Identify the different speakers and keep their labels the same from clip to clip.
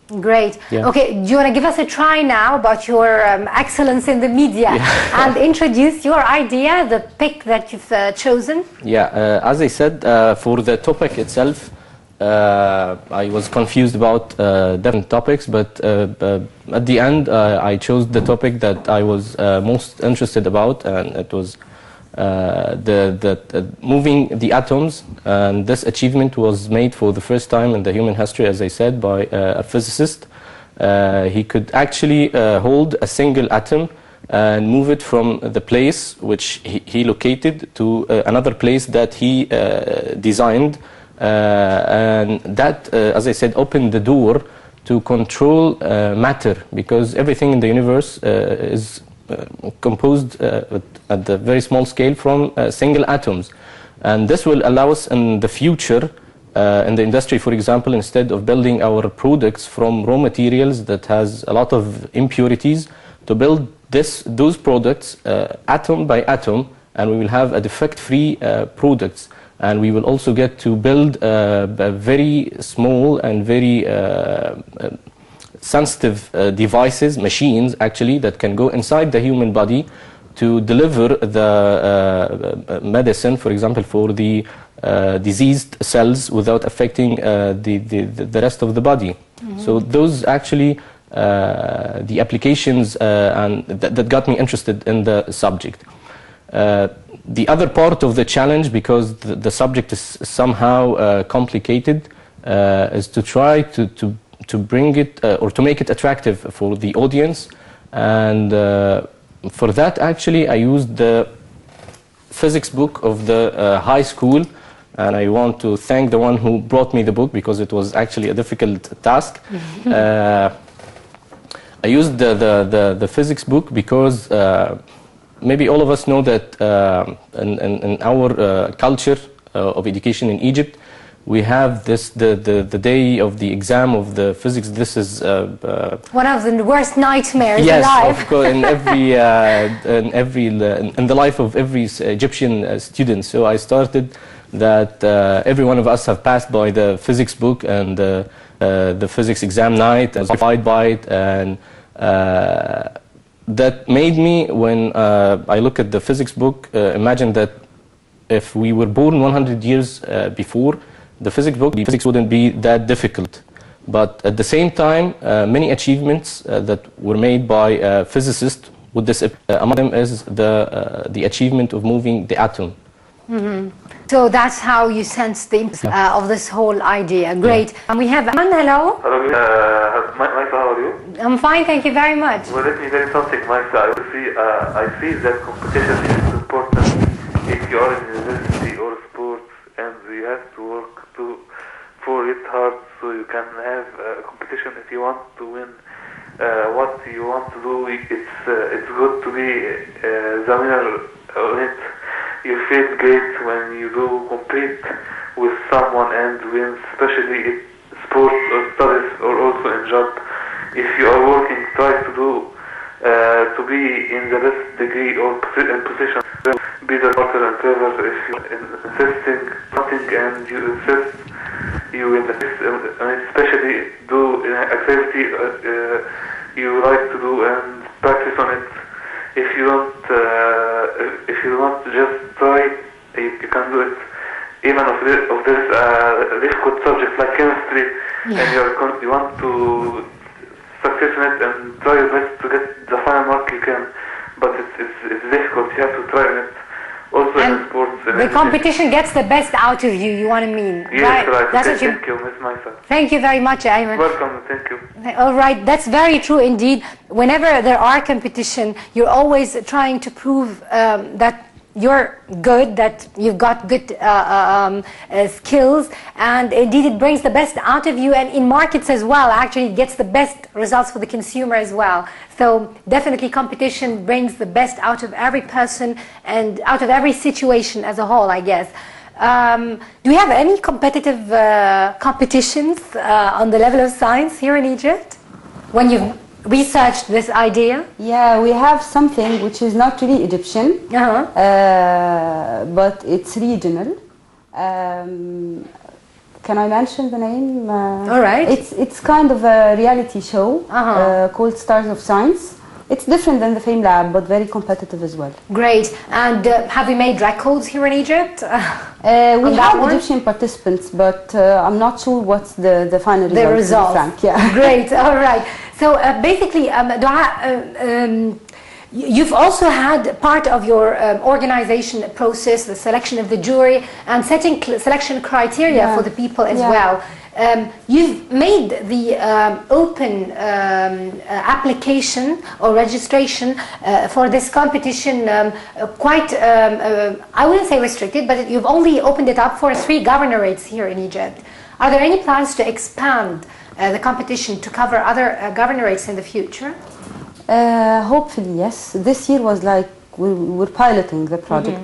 Speaker 1: Great.
Speaker 2: Yeah.
Speaker 1: Okay, do you want to give us a try now about your excellence in the media and introduce your idea, the pick that you've chosen?
Speaker 2: Yeah, as I said, for the topic itself, I was confused about different topics, but at the end I chose the topic that I was most interested about, and it was moving the atoms. And this achievement was made for the first time in the human history, as I said, by a physicist. He could actually hold a single atom and move it from the place which he located to another place that he designed. And that, as I said, opened the door to control matter, because everything in the universe is composed at the very small scale from single atoms. And this will allow us in the future, in the industry, for example, instead of building our products from raw materials that has a lot of impurities, to build those products atom by atom, and we will have a defect-free products. And we will also get to build very small and very sensitive devices, machines actually, that can go inside the human body to deliver the medicine, for example, for the diseased cells without affecting the rest of the body. Mm-hmm. So those actually the applications and that got me interested in the subject. The other part of the challenge, because the subject is somehow complicated, is to try to bring it or to make it attractive for the audience. And for that, actually, I used the physics book of the high school. And I want to thank the one who brought me the book, because it was actually a difficult task. I used the physics book because maybe all of us know that in our culture of education in Egypt, we have this the day of the exam of the physics. This is
Speaker 1: one of the worst nightmares
Speaker 2: yes,
Speaker 1: in life.
Speaker 2: of course, in the life of every Egyptian student. So I started that every one of us have passed by the physics book and the physics exam night and qualified by it, and that made me, when I look at the physics book, imagine that if we were born 100 years before, the physics wouldn't be that difficult. But at the same time, many achievements that were made by physicists with this, among them is the achievement of moving the atom.
Speaker 1: Mm-hmm. So that's how you sense the impact of this whole idea. Great. Yeah. And we have Aman. Hello.
Speaker 3: Hello. Maisa, how are you?
Speaker 1: I'm fine, thank you very much.
Speaker 3: Well, let me tell you something, Maisa. I feel that competition is important if you are in university or sports, and you have to work for it hard, so you can have a competition if you want to win what you want to do. It's good to be the winner on it. You feel great when you do compete with someone and win, especially in sports or studies or also in job. If you are working, try to be in the best degree or in position. Be the doctor and trainer. If you are insisting something and you insist, you will insist, and especially do activity you like to do and practice on it. If you don't just try, you can do it. Even of this difficult subject like chemistry, and you want to succeed in it and try your best to get the final mark you can. But it's difficult. You have to try it. Also
Speaker 1: and
Speaker 3: in sports.
Speaker 1: The competition gets the best out of you. You want to mean?
Speaker 3: Yes, right.
Speaker 1: That's
Speaker 3: Okay, thank you, Miss Maisa.
Speaker 1: Thank you very much, Ayman.
Speaker 3: Welcome. Thank you.
Speaker 1: All right, that's very true indeed. Whenever there are competition, you're always trying to prove that you're good, that you've got good skills, and indeed it brings the best out of you, and in markets as well, actually it gets the best results for the consumer as well. So definitely competition brings the best out of every person and out of every situation as a whole, I guess. Do we have any competitive competitions on the level of science here in Egypt when you've researched this idea?
Speaker 4: Yeah, we have something which is not really Egyptian, but it's regional. Can I mention the name?
Speaker 1: All right.
Speaker 4: It's kind of a reality show called Stars of Science. It's different than the FameLab, but very competitive as well.
Speaker 1: Great. And have you made records here in Egypt?
Speaker 4: We have Egyptian participants, but I'm not sure what's the final result.
Speaker 1: Yeah. Great. All right. So basically, Doaa, you've also had part of your organization process, the selection of the jury, and setting selection criteria for the people as well. You've made the open application or registration for this competition quite, I wouldn't say restricted, but you've only opened it up for 3 governorates here in Egypt. Are there any plans to expand the competition to cover other governorates in the future?
Speaker 4: Hopefully, yes. This year was like we're piloting the project.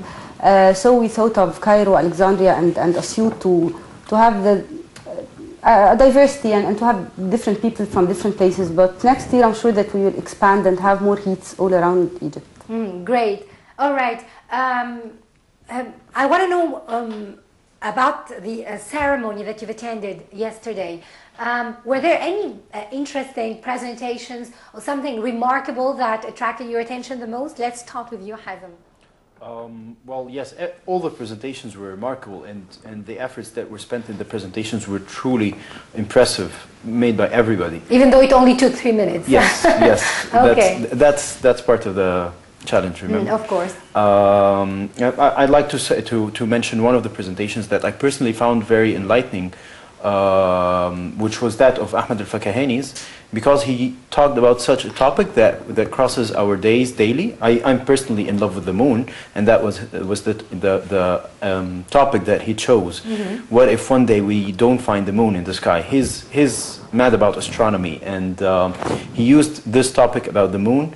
Speaker 4: So we thought of Cairo, Alexandria, and Asyut to have the diversity and to have different people from different places. But next year, I'm sure that we will expand and have more heats all around Egypt.
Speaker 1: Great. All right. I want to know about the ceremony that you've attended yesterday. Were there any interesting presentations or something remarkable that attracted your attention the most? Let's start with you, Hazem.
Speaker 5: Well, yes, all the presentations were remarkable, and the efforts that were spent in the presentations were truly impressive, made by everybody.
Speaker 1: Even though it only took 3 minutes.
Speaker 5: Yes, yes.
Speaker 1: Okay.
Speaker 5: That's part of the challenge, remember?
Speaker 1: Of course.
Speaker 5: I'd like to mention one of the presentations that I personally found very enlightening, which was that of Ahmed Al-Fakahani's, because he talked about such a topic that crosses our days daily. I'm personally in love with the moon, and that was the topic that he chose. What if one day we don't find the moon in the sky? He's mad about astronomy, and he used this topic about the moon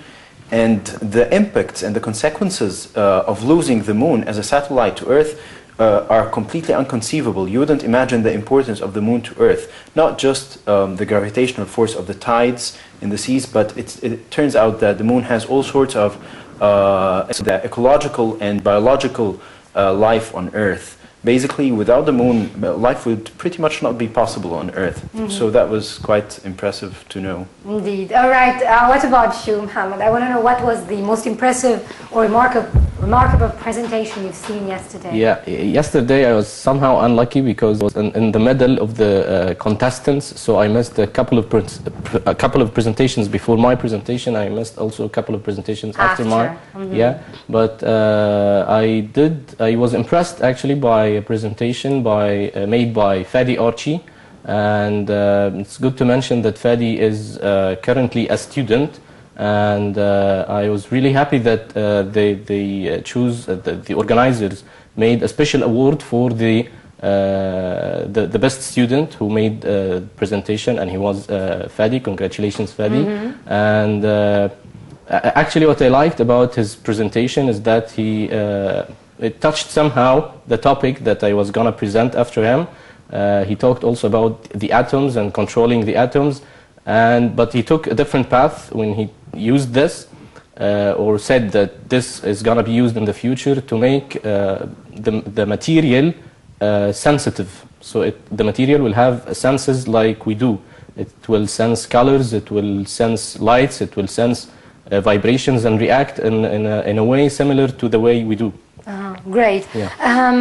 Speaker 5: and the impacts and the consequences of losing the moon as a satellite to Earth are completely inconceivable. You wouldn't imagine the importance of the moon to Earth. Not just the gravitational force of the tides in the seas, but it turns out that the moon has all sorts of ecological and biological life on Earth. Basically, without the moon, life would pretty much not be possible on Earth. So that was quite impressive to know.
Speaker 1: Indeed. All right. What about you, Mohammad? I want to know what was the most impressive or remarkable presentation you've seen yesterday.
Speaker 2: Yeah, yesterday I was somehow unlucky because I was in the middle of the contestants, so I missed a couple of presentations before my presentation. I missed also a couple of presentations after mine. Yeah, but I was impressed actually by a presentation made by Fadi Archie, and it's good to mention that Fadi is currently a student. And I was really happy that they choose the organizers made a special award for the best student who made the presentation, and he was Fadi. Congratulations, Fadi. And actually, what I liked about his presentation is that it touched somehow the topic that I was gonna present after him. He talked also about the atoms and controlling the atoms. But he took a different path when he used this, or said that this is going to be used in the future to make the material sensitive. So the material will have senses like we do. It will sense colors, it will sense lights, it will sense vibrations and react in a way similar to the way we do.
Speaker 1: Great.
Speaker 2: Yeah.